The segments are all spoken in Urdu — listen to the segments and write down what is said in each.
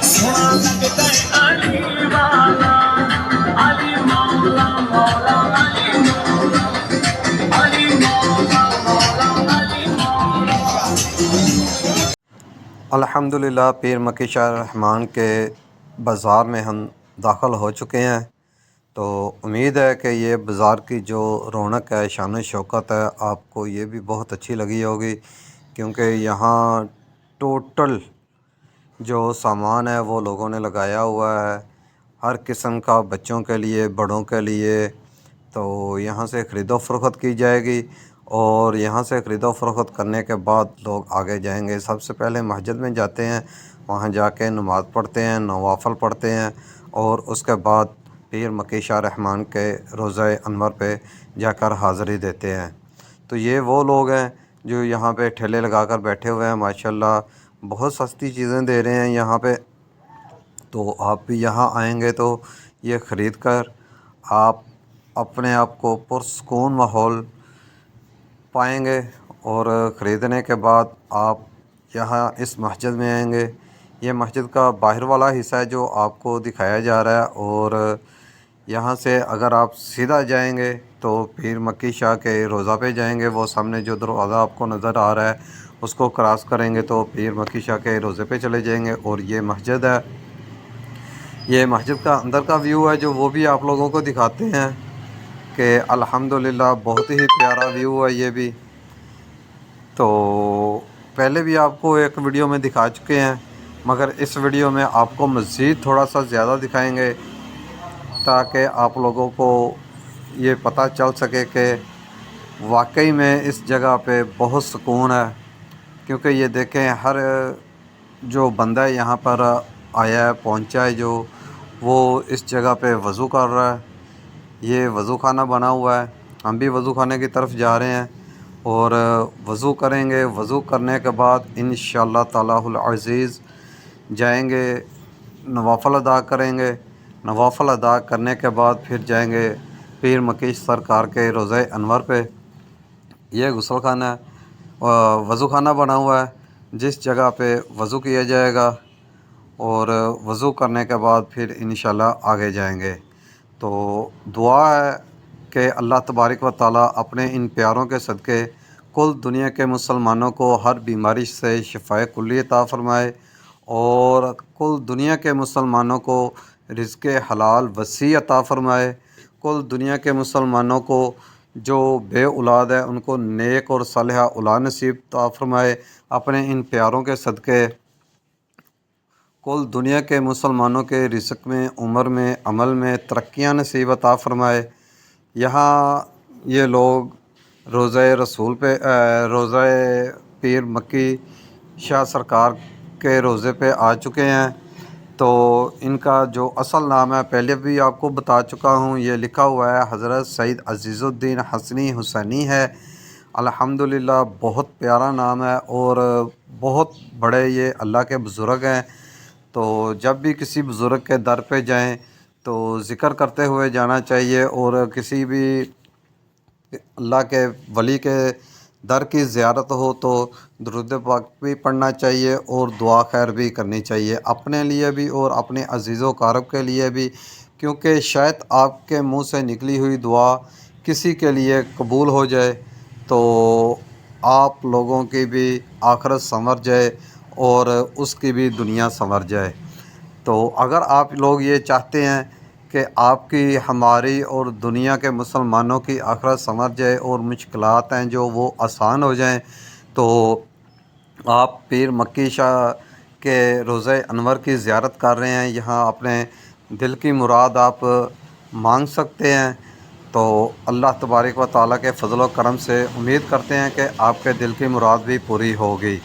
سونا لگتا ہے علی والا، علی مولا مولا علی مولا، علی مولا مولا علی مولا۔ الحمدللہ پیر مکی شاہ رحمان کے بازار میں ہم داخل ہو چکے ہیں، تو امید ہے کہ یہ بازار کی جو رونق ہے، شان و شوکت ہے، آپ کو یہ بھی بہت اچھی لگی ہوگی، کیونکہ یہاں ٹوٹل جو سامان ہے وہ لوگوں نے لگایا ہوا ہے، ہر قسم کا، بچوں کے لیے، بڑوں کے لیے۔ تو یہاں سے خرید و فروخت کی جائے گی، اور یہاں سے خرید و فروخت کرنے کے بعد لوگ آگے جائیں گے۔ سب سے پہلے مسجد میں جاتے ہیں، وہاں جا کے نماز پڑھتے ہیں، نوافل پڑھتے ہیں، اور اس کے بعد پیر مکی شاہ رحمان کے روضہ انور پہ جا کر حاضری دیتے ہیں۔ تو یہ وہ لوگ ہیں جو یہاں پہ ٹھیلے لگا کر بیٹھے ہوئے ہیں، ماشاءاللہ بہت سستی چیزیں دے رہے ہیں یہاں پہ۔ تو آپ بھی یہاں آئیں گے تو یہ خرید کر آپ اپنے آپ کو پرسکون ماحول پائیں گے، اور خریدنے کے بعد آپ یہاں اس مسجد میں آئیں گے۔ یہ مسجد کا باہر والا حصہ ہے جو آپ کو دکھایا جا رہا ہے، اور یہاں سے اگر آپ سیدھا جائیں گے تو پیر مکی شاہ کے روضہ پہ جائیں گے، وہ سامنے جو دروازہ آپ کو نظر آ رہا ہے اس کو کراس کریں گے تو پیر مکی شاہ کے روضے پہ چلے جائیں گے، اور یہ مسجد ہے۔ یہ مسجد کا اندر کا ویو ہے جو وہ بھی آپ لوگوں کو دکھاتے ہیں کہ الحمدللہ بہت ہی پیارا ویو ہے یہ بھی۔ تو پہلے بھی آپ کو ایک ویڈیو میں دکھا چکے ہیں، مگر اس ویڈیو میں آپ کو مزید تھوڑا سا زیادہ دکھائیں گے، تاکہ آپ لوگوں کو یہ پتہ چل سکے کہ واقعی میں اس جگہ پہ بہت سکون ہے۔ کیونکہ یہ دیکھیں، ہر جو بندہ یہاں پر آیا ہے، پہنچا ہے، جو وہ اس جگہ پہ وضو کر رہا ہے۔ یہ وضو خانہ بنا ہوا ہے، ہم بھی وضو خانے کی طرف جا رہے ہیں، اور وضو کریں گے۔ وضو کرنے کے بعد انشاءاللہ تعالی العزیز جائیں گے، نوافل ادا کریں گے۔ نوافل ادا کرنے کے بعد پھر جائیں گے پیر مکی سرکار کے روضہ انور پہ۔ یہ غسل خانہ ہے، وضو خانہ بنا ہوا ہے جس جگہ پہ وضو کیا جائے گا، اور وضو کرنے کے بعد پھر انشاءاللہ آگے جائیں گے۔ تو دعا ہے کہ اللہ تبارک و تعالی اپنے ان پیاروں کے صدقے کل دنیا کے مسلمانوں کو ہر بیماری سے شفائے کلی عطا فرمائے، اور کل دنیا کے مسلمانوں کو رزق حلال وسیع عطا فرمائے۔ کل دنیا کے مسلمانوں کو جو بے اولاد ہے ان کو نیک اور صالحہ اولاد نصیب عطا فرمائے اپنے ان پیاروں کے صدقے۔ کل دنیا کے مسلمانوں کے رزق میں، عمر میں، عمل میں ترقیاں نصیب عطا فرمائے۔ یہاں یہ لوگ روضہ رسول پہ، روضہ پیر مکی شاہ سرکار کے روضے پہ آ چکے ہیں۔ تو ان کا جو اصل نام ہے پہلے بھی آپ کو بتا چکا ہوں، یہ لکھا ہوا ہے حضرت سید عزیز الدین حسنی حسینی ہے۔ الحمدللہ بہت پیارا نام ہے، اور بہت بڑے یہ اللہ کے بزرگ ہیں۔ تو جب بھی کسی بزرگ کے در پہ جائیں تو ذکر کرتے ہوئے جانا چاہیے، اور کسی بھی اللہ کے ولی کے در کی زیارت ہو تو درود پاک بھی پڑھنا چاہیے، اور دعا خیر بھی کرنی چاہیے، اپنے لیے بھی اور اپنے عزیز و اقارب کے لیے بھی، کیونکہ شاید آپ کے منہ سے نکلی ہوئی دعا کسی کے لیے قبول ہو جائے تو آپ لوگوں کی بھی آخرت سنور جائے، اور اس کی بھی دنیا سنور جائے۔ تو اگر آپ لوگ یہ چاہتے ہیں کہ آپ کی، ہماری اور دنیا کے مسلمانوں کی آخرت سنور جائے اور مشکلات ہیں جو وہ آسان ہو جائیں، تو آپ پیر مکی شاہ کے روضہ انور کی زیارت کر رہے ہیں، یہاں اپنے دل کی مراد آپ مانگ سکتے ہیں۔ تو اللہ تبارک و تعالیٰ کے فضل و کرم سے امید کرتے ہیں کہ آپ کے دل کی مراد بھی پوری ہوگی۔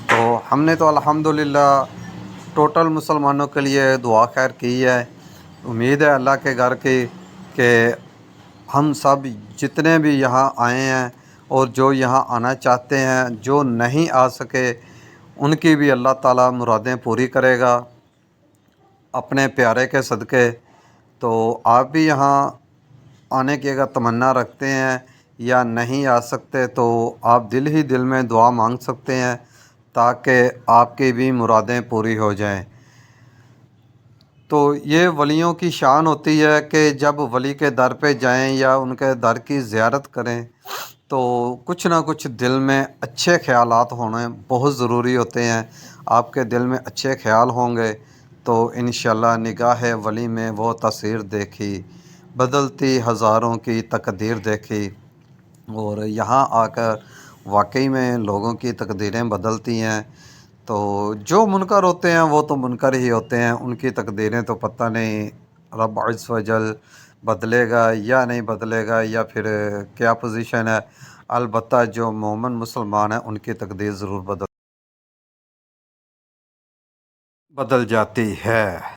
تو ہم نے تو الحمدللہ ٹوٹل مسلمانوں کے لیے دعا خیر کی ہے۔ امید ہے اللہ کے گھر کی کہ ہم سب جتنے بھی یہاں آئے ہیں اور جو یہاں آنا چاہتے ہیں، جو نہیں آ سکے، ان کی بھی اللہ تعالیٰ مرادیں پوری کرے گا اپنے پیارے کے صدقے۔ تو آپ بھی یہاں آنے کی اگر تمنا رکھتے ہیں یا نہیں آ سکتے تو آپ دل ہی دل میں دعا مانگ سکتے ہیں تاکہ آپ کی بھی مرادیں پوری ہو جائیں۔ تو یہ ولیوں کی شان ہوتی ہے کہ جب ولی کے در پہ جائیں یا ان کے در کی زیارت کریں تو کچھ نہ کچھ دل میں اچھے خیالات ہونے بہت ضروری ہوتے ہیں۔ آپ کے دل میں اچھے خیال ہوں گے تو انشاءاللہ نگاہ ولی میں وہ تاثیر دیکھی، بدلتی ہزاروں کی تقدیر دیکھی، اور یہاں آ کر واقعی میں لوگوں کی تقدیریں بدلتی ہیں۔ تو جو منکر ہوتے ہیں وہ تو منکر ہی ہوتے ہیں، ان کی تقدیریں تو پتہ نہیں رب عز و جل بدلے گا یا نہیں بدلے گا، یا پھر کیا پوزیشن ہے۔ البتہ جو مومن مسلمان ہیں ان کی تقدیر ضرور بدل جاتی ہے۔